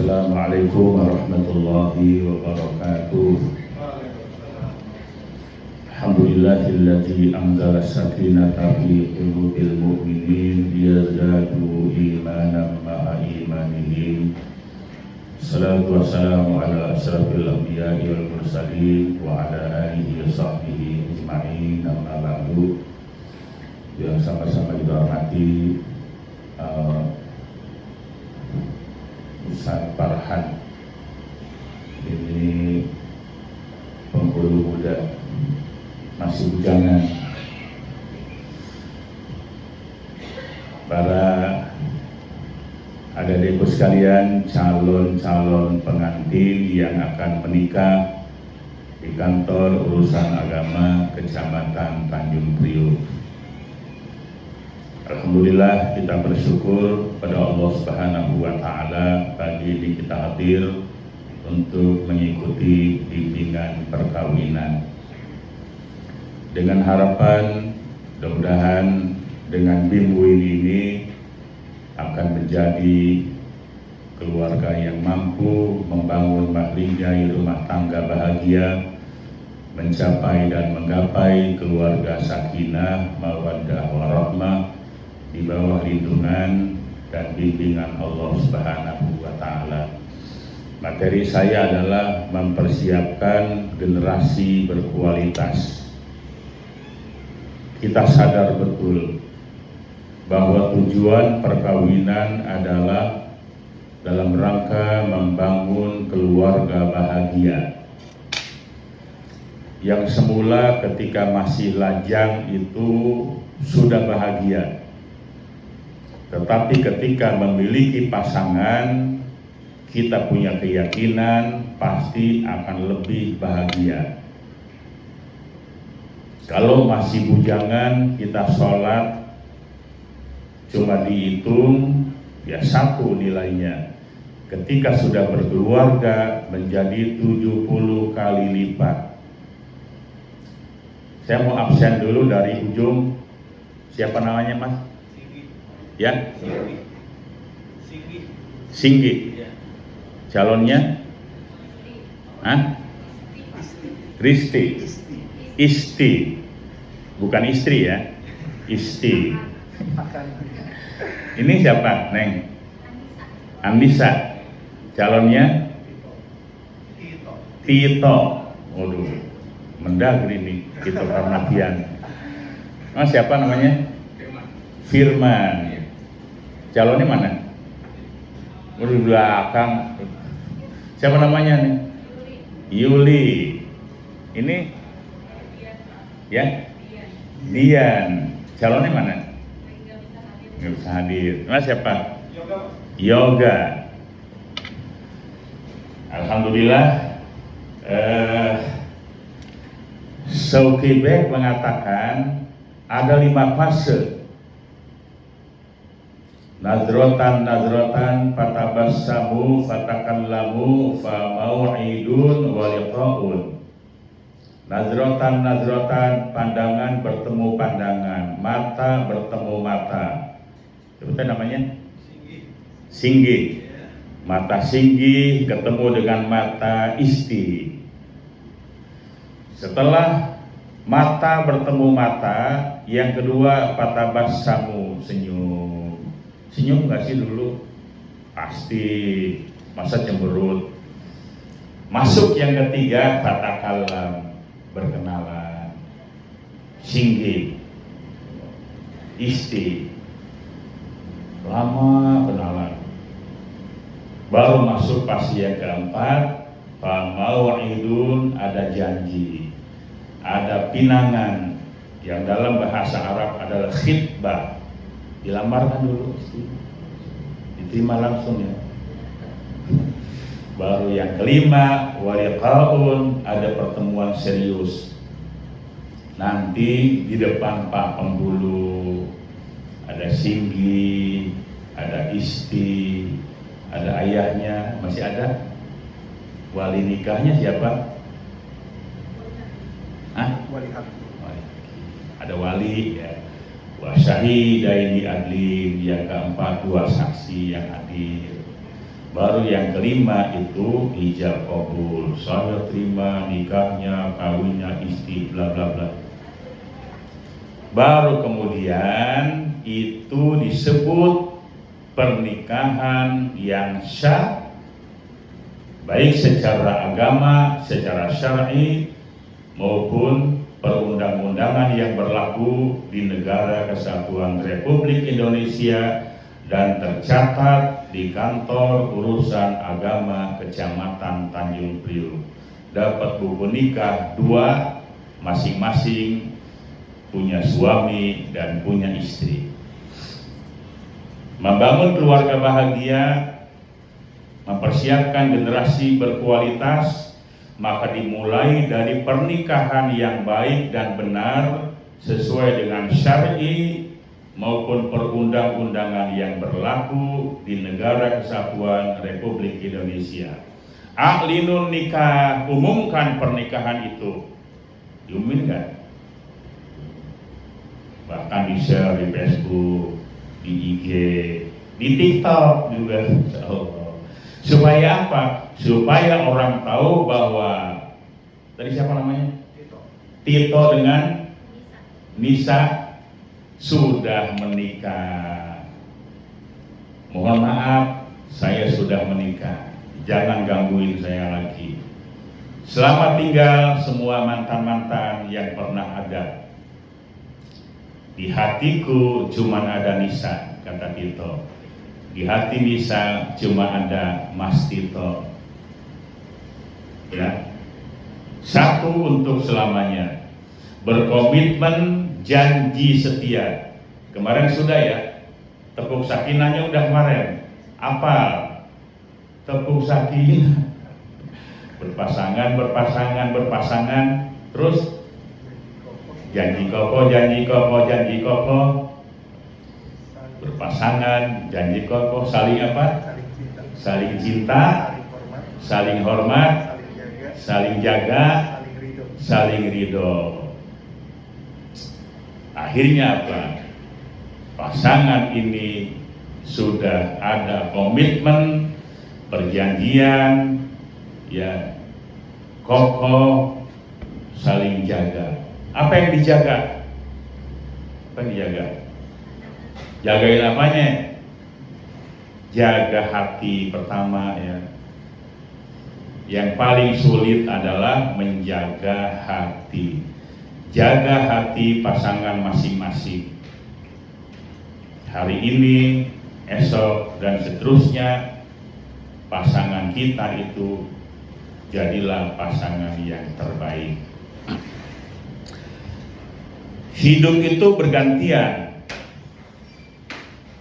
Assalamualaikum warahmatullahi wabarakatuh. Alhamdulillahilladzi anzala sakinata fi qulubil mu'minin liyazadu imanan ma'a imanihim. Salatu wassalamu ala asrafil anbiya'i wal mursalin wa ala alihi wa sahbihi ajma'in, amma ba'du. Yang sama-sama kita hormati Ustaz Farhan, ini penghulu muda, masih bujangan. Para adik-adikku sekalian, calon-calon pengantin yang akan menikah di kantor urusan agama Kecamatan Tanjung Priok. Alhamdulillah, kita bersyukur pada Allah Subhanahu wa Ta'ala pagi ini kita hadir untuk mengikuti bimbingan perkawinan, dengan harapan mudah-mudahan dengan BIMWIN ini akan menjadi keluarga yang mampu membangun mahligai rumah tangga bahagia, mencapai dan menggapai keluarga sakinah, mawaddah warahmah di bawah lindungan dan bimbingan Allah Subhanahu wa Ta'ala. Materi saya adalah mempersiapkan generasi berkualitas. Kita sadar betul bahwa tujuan perkawinan adalah dalam rangka membangun keluarga bahagia yang semula ketika masih lajang itu sudah bahagia, tetapi ketika memiliki pasangan kita punya keyakinan pasti akan lebih bahagia. Kalau masih bujangan kita sholat cuma dihitung ya satu nilainya, ketika sudah berkeluarga menjadi 70 kali lipat. Saya mau absen dulu dari ujung. Siapa namanya Mas? Ya? Singgi. Calonnya? Hah? Risti. Isti. Bukan istri ya. Isti. Ini siapa, Neng? Anissa. Calonnya? Tito. Waduh, mendagri nih Tito Karnavian. Mas siapa namanya? Firman. Calonnya mana? Udah di belakang. Siapa namanya nih? Yuli. Ini? Ya? Dian. Calonnya mana? Nggak bisa hadir. Mas siapa? Yoga. Alhamdulillah. Souki Bek mengatakan ada 5 fase. Nazrotan fatabassamu fatakallamu fa mau'idun wa liqa'un. Nazrotan pandangan bertemu pandangan, mata bertemu mata. Itu namanya singgi. Mata singgi ketemu dengan mata isti. Setelah mata bertemu mata, yang kedua fatabassamu, senyum. Senyum gak sih dulu? Pasti, masa cemberut. Masuk yang ketiga, fatakalam, berkenalan. Singgi, isti, lama kenalan. Baru masuk pasti yang keempat, famau'idun, ada janji, ada pinangan, yang dalam bahasa Arab adalah khitbah. Dilamarkan dulu, diterima langsung ya. Baru yang kelima, waliqaun, ada pertemuan serius. Nanti di depan Pak Penghulu ada singgi, ada isti, ada ayahnya, masih ada. Wali nikahnya siapa? Hah? Wali. Ada wali ya. Wa syahidaini adlin, yang keempat 2 saksi yang hadir. Baru yang kelima itu ijab kabul, saya terima nikahnya, kawinnya istri, bla bla bla. Baru kemudian itu disebut pernikahan yang syah, baik secara agama, secara syar'i maupun perundang-undangan yang berlaku di Negara Kesatuan Republik Indonesia dan tercatat di Kantor Urusan Agama Kecamatan Tanjung Priok. Dapat buku nikah 2, masing-masing punya suami dan punya istri. Membangun keluarga bahagia, mempersiapkan generasi berkualitas, maka dimulai dari pernikahan yang baik dan benar sesuai dengan syar'i maupun perundang-undangan yang berlaku di Negara Kesatuan Republik Indonesia. A'linun nikah, umumkan pernikahan itu. Diumumin kan? Bahkan di-share di Facebook, di IG, di TikTok juga. Supaya apa? Supaya orang tahu bahwa tadi siapa namanya? Tito dengan Nisa sudah menikah. Mohon maaf, saya sudah menikah. Jangan gangguin saya lagi. Selamat tinggal semua mantan-mantan yang pernah ada. Di hatiku cuma ada Nisa, kata Tito. Di hati Nisa cuma ada Mas Tito. Ya. Satu untuk selamanya. Berkomitmen, janji setia. Kemarin sudah ya. Tepuk sakinahnya udah kemarin. Apa? Tepuk sakinah. Berpasangan. Terus janji kokoh. Berpasangan, janji kokoh, saling apa? Saling cinta, saling hormat, saling jaga, saling ridho. Akhirnya apa? Pasangan ini sudah ada komitmen, perjanjian, ya, kokoh, saling jaga. Apa yang dijaga? Apa yang dijaga? Jagain apanya? Jaga hati pertama ya. Yang paling sulit adalah menjaga hati. Jaga hati pasangan masing-masing. Hari ini, esok, dan seterusnya pasangan kita itu jadilah pasangan yang terbaik. Hidup itu bergantian.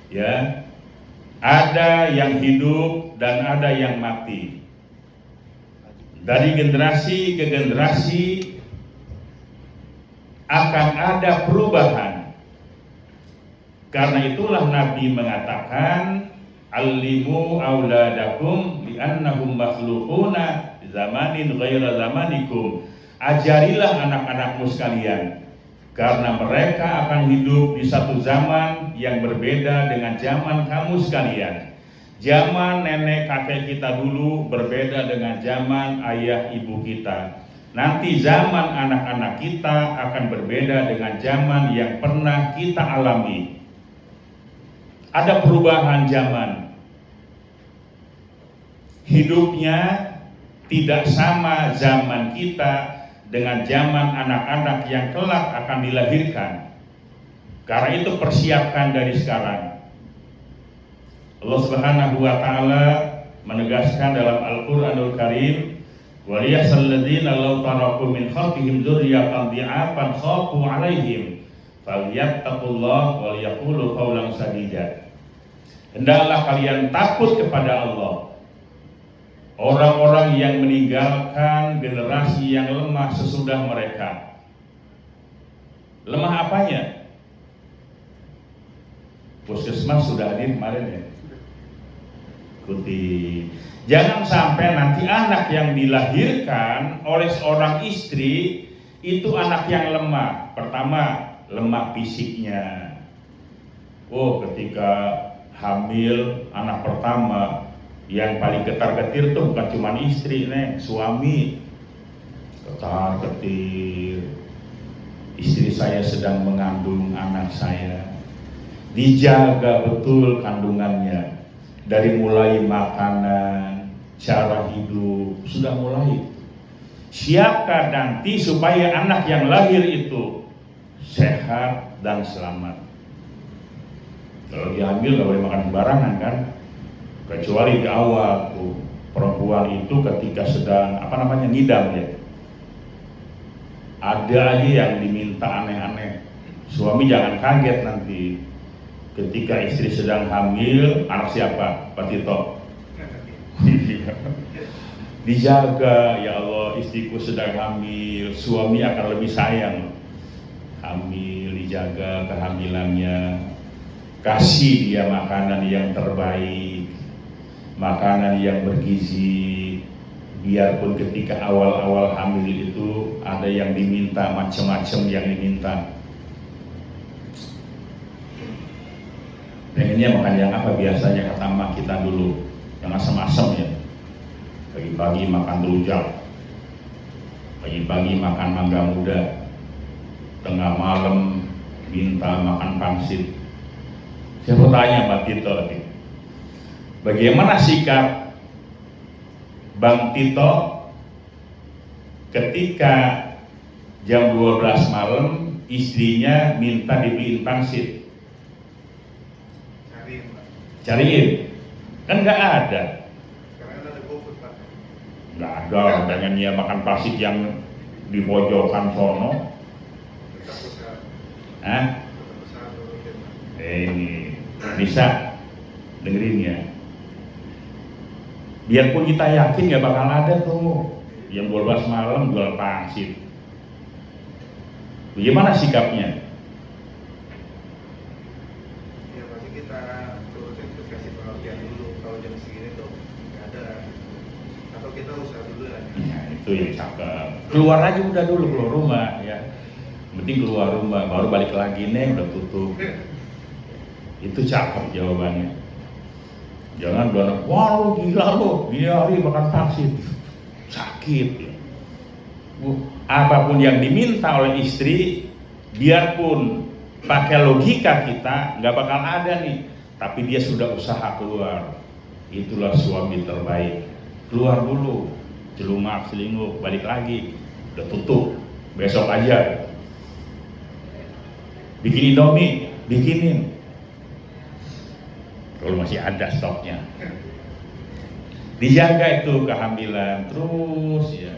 Ya, ada yang hidup dan ada yang mati. Dari generasi ke generasi akan ada perubahan. Karena itulah Nabi mengatakan, "Allimu auladakum li'annahum makhluquna zamanin ghaira zamanikum." Ajarilah anak-anakmu sekalian, karena mereka akan hidup di satu zaman yang berbeda dengan zaman kamu sekalian. Zaman nenek kakek kita dulu berbeda dengan zaman ayah ibu kita. Nanti zaman anak-anak kita akan berbeda dengan zaman yang pernah kita alami. Ada perubahan zaman. Hidupnya tidak sama zaman kita dengan zaman anak-anak yang kelak akan dilahirkan. Karena itu persiapkan dari sekarang. Allah Subhanahu wa taala menegaskan dalam Al-Qur'anul Karim, "Wa liyahzal ladzina law taraku min khalfihim dzurriyyatan dhi'afan khafu 'alaihim falyattaqullaha wa liyaqulu qawlan sadida." Hendaklah kalian takut kepada Allah. Orang-orang yang meninggalkan generasi yang lemah sesudah mereka. Lemah apanya? Puskesmas sudah hadir kemarin ya. Ikuti. Jangan sampai nanti anak yang dilahirkan oleh seorang istri itu anak yang lemah. Pertama, lemah fisiknya. Oh, ketika hamil anak pertama Yang paling getar-getir tuh bukan cuma istri, Neng, suami. Getar-getir. Istri saya sedang mengandung anak saya. Dijaga betul kandungannya. Dari mulai makanan, cara hidup, sudah mulai. Siapkan nanti supaya anak yang lahir itu sehat dan selamat. Kalau dia hamil gak boleh makan sembarangan kan? Kecuali di awal tuh perempuan itu ketika sedang ngidam ya, ada aja yang diminta aneh-aneh. Suami jangan kaget nanti ketika istri sedang hamil. Anak siapa? Pak Tito. Dijaga, ya Allah, istriku sedang hamil, suami akan lebih sayang. Hamil, dijaga kehamilannya, kasih dia makanan yang terbaik, makanan yang bergizi. Biarpun ketika awal-awal hamil itu ada yang diminta, macam-macam yang diminta. Pengennya makan yang apa biasanya kata emak kita dulu? Yang asam-asam ya. Pagi-pagi makan rujak, pagi-pagi makan mangga muda, tengah malam minta makan pangsit. Saya mau tanya Pak Tito, bagaimana sikap Bang Tito ketika jam 12 malam istrinya minta dibeliin pangsit? Cariin, kan nggak ada. Nggak ada, pengen dia makan pangsit yang di pojokan sono. Ini bisa dengerin ya. Biarpun kita yakin nggak bakal ada tuh jam 12 malam jual pangsit. Bagaimana sikapnya? Ya pasti kita turutin, terus kasih pengertian dulu. Kalau jam segini tuh nggak ada, atau kita usaha dulu lah. Ya, itu yang cakep. Keluar aja udah dulu, keluar rumah ya. Penting keluar rumah, baru balik lagi nih udah tutup. Itu cakep jawabannya. Jangan bilang, wah lu gila lu, dia hari makan pangsit, sakit ya. Apapun yang diminta oleh istri, biarpun pakai logika kita nggak bakal ada nih, tapi dia sudah usaha keluar. Itulah suami terbaik. Keluar dulu, celumak selingkuh, balik lagi, udah tutup, besok aja. Bikin Indomie, bikinin. Kalau masih ada stoknya. Dijaga itu kehamilan terus ya.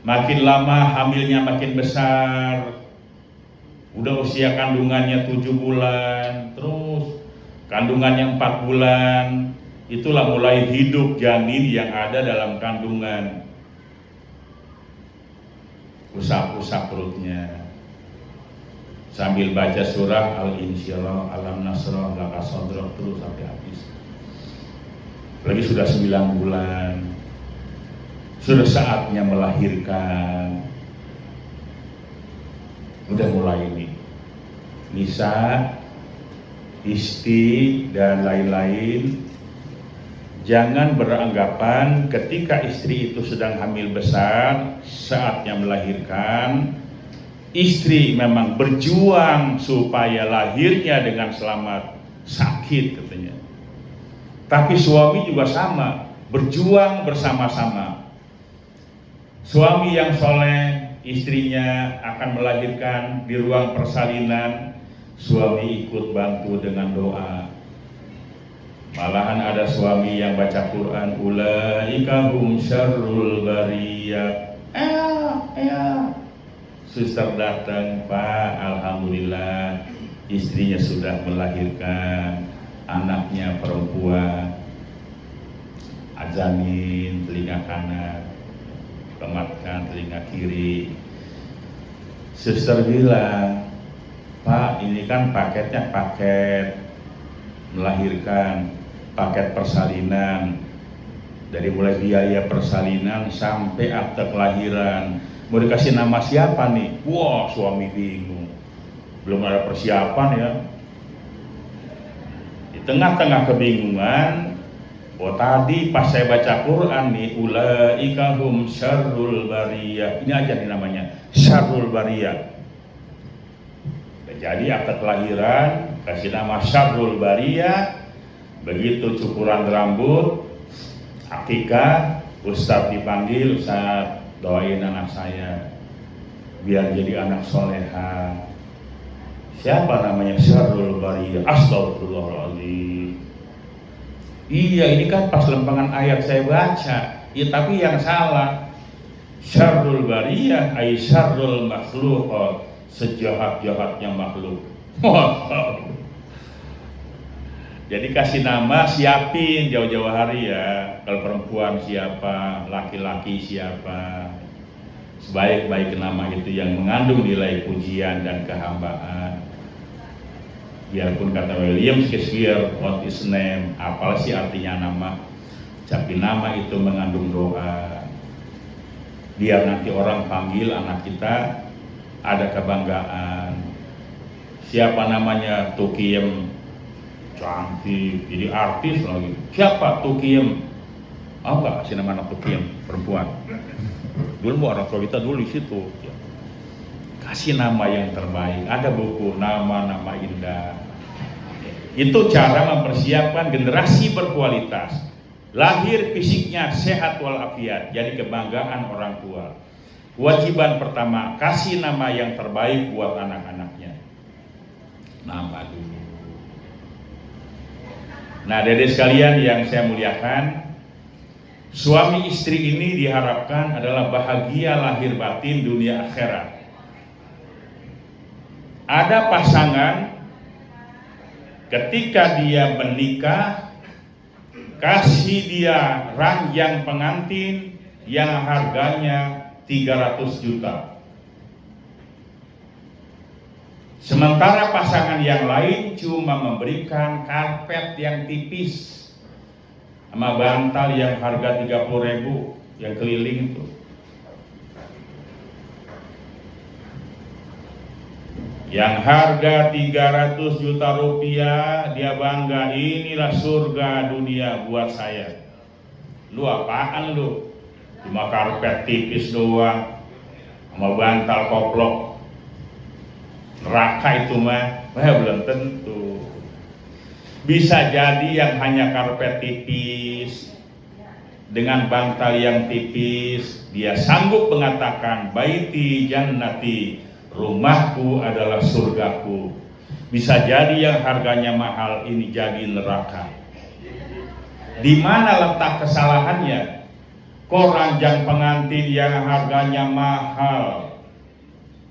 Makin lama hamilnya makin besar. Udah usia kandungannya 7 bulan, terus kandungannya 4 bulan. Itulah mulai hidup janin yang ada dalam kandungan. Usap-usap perutnya. Sambil baca surah Al-Insyirah, Alam Nasrah, Laka Sadrak terus sampai habis. Lagi sudah 9 bulan, sudah saatnya melahirkan. Udah mulai ini Nisa, Isti dan lain-lain. Jangan beranggapan ketika istri itu sedang hamil besar, saatnya melahirkan, istri memang berjuang supaya lahirnya dengan selamat, sakit katanya. Tapi suami juga sama, berjuang bersama-sama. Suami yang soleh, istrinya akan melahirkan di ruang persalinan, suami ikut bantu dengan doa. Malahan ada suami yang baca Quran, ulaika hum syarrul bariyah. Suster datang, Pak, alhamdulillah istrinya sudah melahirkan anaknya perempuan. Azamin telinga kanan, kematkan telinga kiri. Suster bilang, Pak, ini kan paketnya paket melahirkan, paket persalinan, dari mulai biaya persalinan sampai akte kelahiran. Mau dikasih nama siapa nih? Wah, suami bingung. Belum ada persiapan ya. Di tengah-tengah kebingungan, Oh tadi pas saya baca Quran nih, ulaika hum syarrul bariyah. Ini aja nih namanya, syarrul bariyah. Jadi akte kelahiran kasih nama syarrul bariyah. Begitu cukuran rambut, akikah, Ustadz dipanggil, Ustadz doain anak saya biar jadi anak soleha. Siapa namanya syarrul bariyah? Astagfirullahaladzim. Iya, ini kan pas lempengan ayat saya baca. Ya tapi yang salah. Syarrul bariyah ay syarrul makhluqat, sejahat-jahatnya makhluk. Jadi kasih nama, siapin jauh-jauh hari ya. Kalau perempuan siapa, laki-laki siapa. Sebaik-baik nama itu yang mengandung nilai pujian dan kehambaan. Biarpun kata William Shakespeare, what is name, apalah sih artinya nama, tapi nama itu mengandung doa. Biar nanti orang panggil anak kita ada kebanggaan. Siapa namanya? Tukiem, cantik, jadi artis lagi. Siapa Tukiem? Apa sih nama anak Tukiem? Perempuan. Dulu orang tua kita dulu di situ. Kasih nama yang terbaik. Ada buku nama-nama indah. Itu cara mempersiapkan generasi berkualitas. Lahir fisiknya sehat walafiat, jadi kebanggaan orang tua. Kewajiban pertama, kasih nama yang terbaik buat anak-anaknya. Nama dulu. Nah, Dede sekalian yang saya muliakan, suami istri ini diharapkan adalah bahagia lahir batin dunia akhirat. Ada pasangan ketika dia menikah, kasih dia ranjang pengantin yang harganya 300 juta. Sementara pasangan yang lain cuma memberikan karpet yang tipis sama bantal yang harga 30.000 yang keliling itu. Yang harga 300 juta rupiah dia bangga, inilah surga dunia buat saya. Lu apaan lu? Cuma karpet tipis doang sama bantal koplok. Neraka itu mah, belum tentu. Bisa jadi yang hanya karpet tipis dengan bantal yang tipis, dia sanggup mengatakan baiti jannati, rumahku adalah surgaku. Bisa jadi yang harganya mahal ini jadi neraka. Di mana letak kesalahannya? Kok ranjang pengantin yang harganya mahal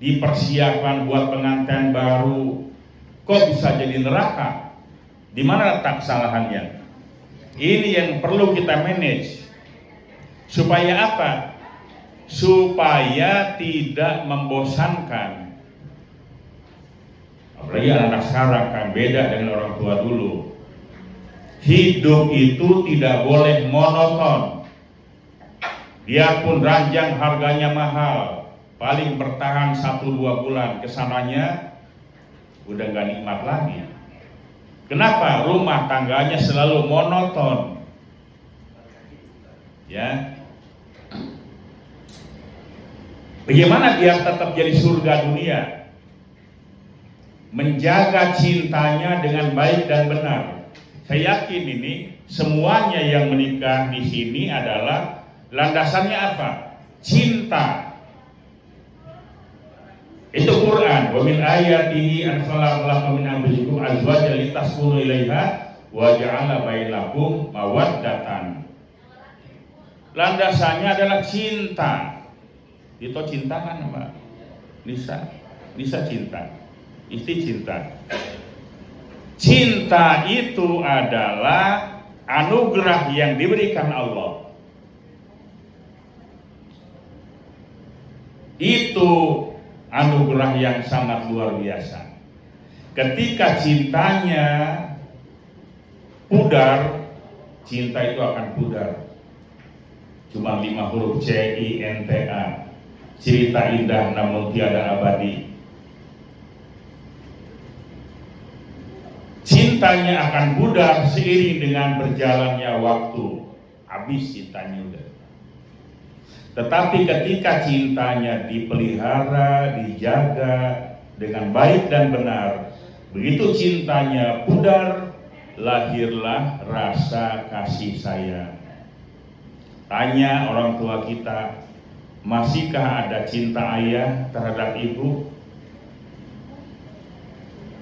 dipersiapkan buat pengantin baru, kok bisa jadi neraka? Di mana letak kesalahannya? Ini yang perlu kita manage. Supaya apa? Supaya tidak membosankan. Apalagi anak sekarang kan beda dengan orang tua dulu. Hidup itu tidak boleh monoton. Biarpun ranjang harganya mahal, paling bertahan 1-2 bulan, kesananya udah gak nikmat lagi. Kenapa? Rumah tangganya selalu monoton. Ya. Bagaimana biar tetap jadi surga dunia? Menjaga cintanya dengan baik dan benar. Saya yakin ini semuanya yang menikah di sini adalah landasannya apa? Cinta. Itu Quran. Wa min ayatihi an khalaqa min anfusikum azwajan litaskunu ilaiha wa ja'ala bainakum mawaddatan. Landasannya adalah cinta. Itu cinta kan Mbak? Nisa cinta. Istri cinta. Cinta itu adalah anugerah yang diberikan Allah. Itu anugerah yang sangat luar biasa. Ketika cintanya pudar, cinta itu akan pudar. Cuma 5 huruf CINTA. Cerita indah namun tiada abadi. Cinta cintanya akan pudar seiring dengan berjalannya waktu. Habis cintanya udah. Tetapi ketika cintanya dipelihara, dijaga dengan baik dan benar, begitu cintanya pudar, lahirlah rasa kasih sayang. Tanya orang tua kita, masihkah ada cinta ayah terhadap ibu?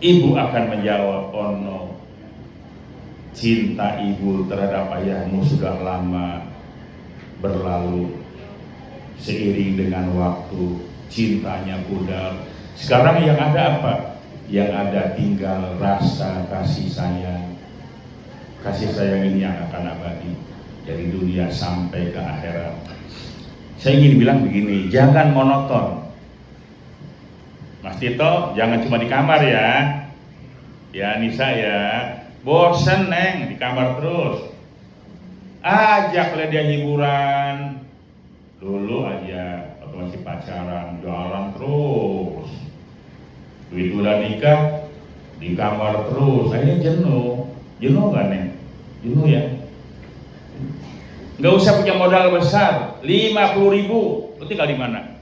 Ibu akan menjawab, oh no, cinta ibu terhadap ayahmu sudah lama berlalu. Seiring dengan waktu, cintanya pudar. Sekarang yang ada apa? Yang ada tinggal rasa kasih sayang. Kasih sayang ini yang akan abadi dari dunia sampai ke akhirat. Saya ingin bilang begini, jangan monoton. Mas Tito, jangan cuma di kamar ya. Ya Nisa ya, bosen neng di kamar terus. Ajaklah dia hiburan. Dulu aja waktu masih pacaran, jalan terus. Begitu udah nikah, di kamar terus. Akhirnya jenuh. Jenuh gak neng? Jenuh ya? Nggak usah punya modal besar, 50.000. Lu tinggal di mana?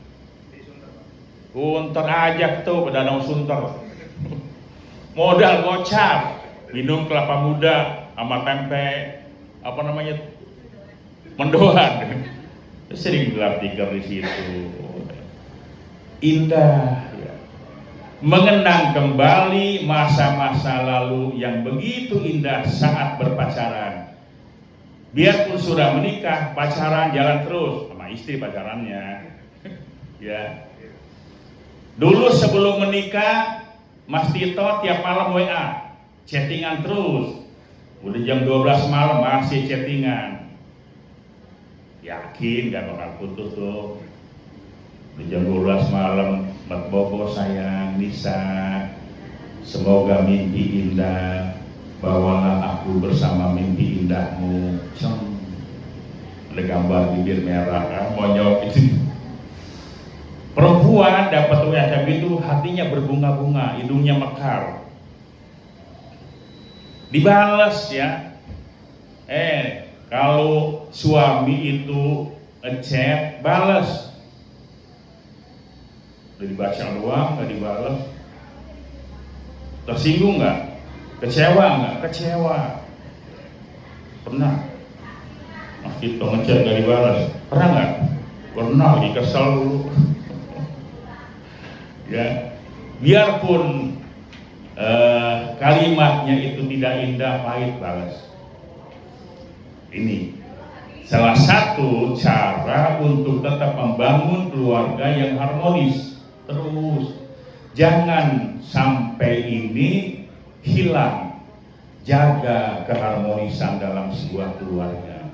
Di Sunter, Pak. Sunter aja tuh, Danau Sunter. Modal gocap, minum kelapa muda sama tempe, apa namanya? Mendoan. Sering gelap tikar di situ. Indah ya. Mengenang kembali masa-masa lalu yang begitu indah saat berpacaran. Biarpun sudah menikah, pacaran jalan terus sama istri pacarannya. Ya. Dulu sebelum menikah, Mas Tito tiap malam WA, chattingan terus. Udah jam 12 malam masih chattingan. Yakin gak bakal putus tuh. Di jam 12 malam, Mat Bobo sayang, Nisa, semoga mimpi indah, bawalah aku bersama mimpi indahmu. Ada gambar bibir merah, monyok itu. Perempuan dapat WA itu hatinya berbunga-bunga, hidungnya mekar. Dibales ya. Kalau suami itu ngechat, balas. Udah dibaca doang, nggak dibalas. Tersinggung nggak? Kecewa nggak? Kecewa. Pernah? Mas Tito ngechat nggak dibalas. Pernah nggak? Pernah, lagi kesel dulu. Ya, biarpun kalimatnya itu tidak indah, pahit, balas. Ini salah satu cara untuk tetap membangun keluarga yang harmonis. Terus jangan sampai ini hilang. Jaga keharmonisan dalam sebuah keluarga.